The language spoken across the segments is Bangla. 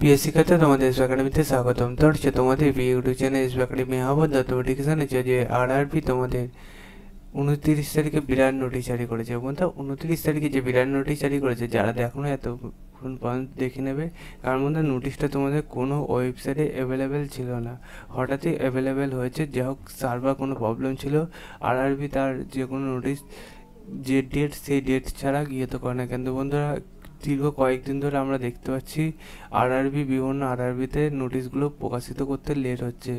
प्रिय शिक्षार्थी তোমাদের এসবি একাডেমিতে স্বাগতম। তো হচ্ছে তোমাদের ইউটিউব চ্যানেল এসবি একাডেমি আবদ্ধ নোটিফিকেশন আছে যে আরআরবি তোমাদের 29 তারিখে বিরাট নোটিশ জারি করেছে। বন্ধু 29 তারিখে যে বিরাট নোটিশ জারি করেছে, যারা দেখো এত পর্যন্ত দেখে নেবে, কারণ বন্ধু নোটিশটা তোমাদের কোনো ওয়েবসাইটে অ্যাভেলেবেল ছিল না, হঠাৎই অ্যাভেলেবেল হয়েছে। যা হোক সার্ভার কোনো প্রবলেম ছিল, আরআরবি তার যে কোনো নোটিশ যে ডেট সেই ডেট ছাড়া গিয়ে তো করে না। কিন্তু বন্ধুরা দীর্ঘ কয়েকদিন ধরে আমরা দেখতে পাচ্ছি আরআরবি বিভিন্ন আরআরবিতে নোটিশগুলো প্রকাশিত করতে লেট হচ্ছে।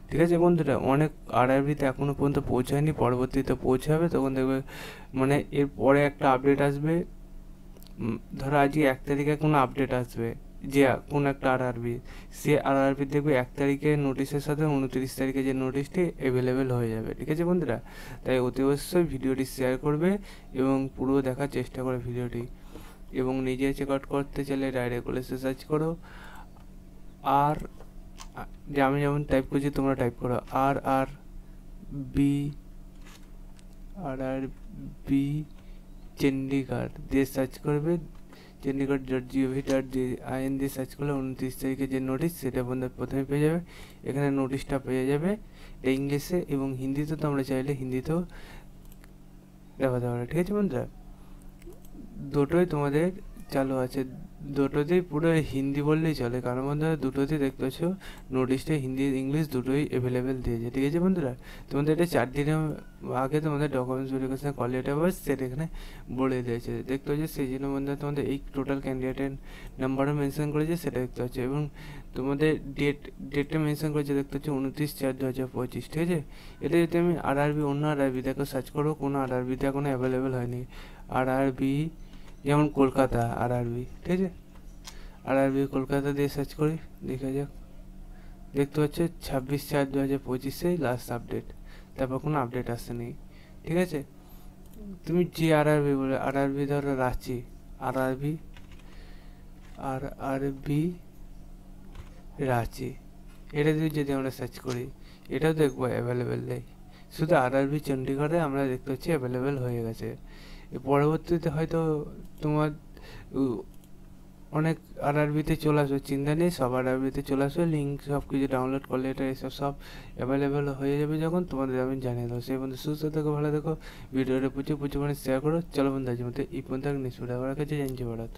ঠিক আছে বন্ধুরা, অনেক আরআরবিতে এখনও পর্যন্ত পৌঁছায়নি, পরবর্তীতে পৌঁছাবে। তখন দেখবে মানে এর পরে একটা আপডেট আসবে। ধরো আজকে 1 তারিখে কোনো আপডেট আসবে যে কোন একটা আরআরবি, সে আরআরবি দেখবে 1 তারিখে নোটিশের সাথে 29 তারিখে যে নোটিশটি অ্যাভেলেবেল হয়ে যাবে। ঠিক আছে বন্ধুরা, তাই অতি অবশ্যই ভিডিওটি শেয়ার করবে এবং পুরো দেখার চেষ্টা করে ভিডিওটি। এবং নিজে চেক আউট করতে চাইলে ডাইরেক্ট কলেজে সার্চ করো। আর যে আমি যেমন টাইপ করছি তোমরা টাইপ করো আরআরবি চণ্ডীগড় দিয়ে সার্চ করবে। chandigarh.gov.in দিয়ে সার্চ করলে 29 তারিখে যে নোটিশ সেটা বন্ধু প্রথমে পেয়ে যাবে। এখানে নোটিশটা পেয়ে যাবে ইংলিশে এবং হিন্দিতে, তো আমরা চাইলে হিন্দিতেও দেখাতে পারো। ঠিক আছে বন্ধুরা, দুটোই তোমাদের চালু আছে, দুটোতেই পুরো হিন্দি বললেই চলে, কারণ বন্ধুরা দুটোতেই দেখতে পাচ্ছ নোটিশটা হিন্দি ইংলিশ দুটোই অ্যাভেলেবেল দিয়েছে। ঠিক আছে বন্ধুরা, তোমাদের এটা 4 দিনের আগে তোমাদের ডকুমেন্টস ভেরিফিকেশন কল লেটার হবে, সেটা এখানে বলে দিয়েছে দেখতে পাচ্ছ। সেই জন্য বন্ধুরা তোমাদের এই টোটাল ক্যান্ডিডেটের নাম্বারও মেনশন করেছে, সেটা দেখতে পাচ্ছ। এবং তোমাদের ডেটটা মেনশন করেছে দেখতে পাচ্ছ 29/4/2025। ঠিক আছে, এটা যদি আমি আরআরবি অন্য আরআরবি দেখো সার্চ করবো, কোনো আরআরবিতে এখনো অ্যাভেলেবেল হয়নি। আরআরবি যেমন কলকাতা আরআরবি, ঠিক আছে, আরআরবি কলকাতা দিয়ে সার্চ করি, দেখা যাক। দেখতে পাচ্ছ 26/4/2025 লাস্ট আপডেট, তারপর কোনো আপডেট আসেনি। ঠিক আছে, তুমি যে আরআরবি বলে আরআরবি ধরো রাঁচি আরআরবি রাঁচি, এটা দিয়ে যদি আমরা সার্চ করি এটাও দেখবো অ্যাভেলেবেল নেই। শুধু আরআরবি চণ্ডীগড়ে আমরা দেখতে পাচ্ছি অ্যাভেলেবেল হয়ে গেছে। পরবর্তীতে হয়তো তোমার অনেক আরআরবিতে চলে আসবে, চিন্তা নেই, সব আরআরবিতে চলে আসবে। লিঙ্ক সব কিছু ডাউনলোড করলে এটা এসব সব অ্যাভেলেবেল হয়ে যাবে যখন, তোমাদের আমি জানিয়ে দেবো। সেই বন্ধু সুস্থ থেকো, ভালো থেকো, ভিডিওটা প্রচুর মানে শেয়ার করো। চলো বন্ধু আজ মতো এই পর্যন্ত নিষ্পত্তি আমার কাছে জানছি ভারত।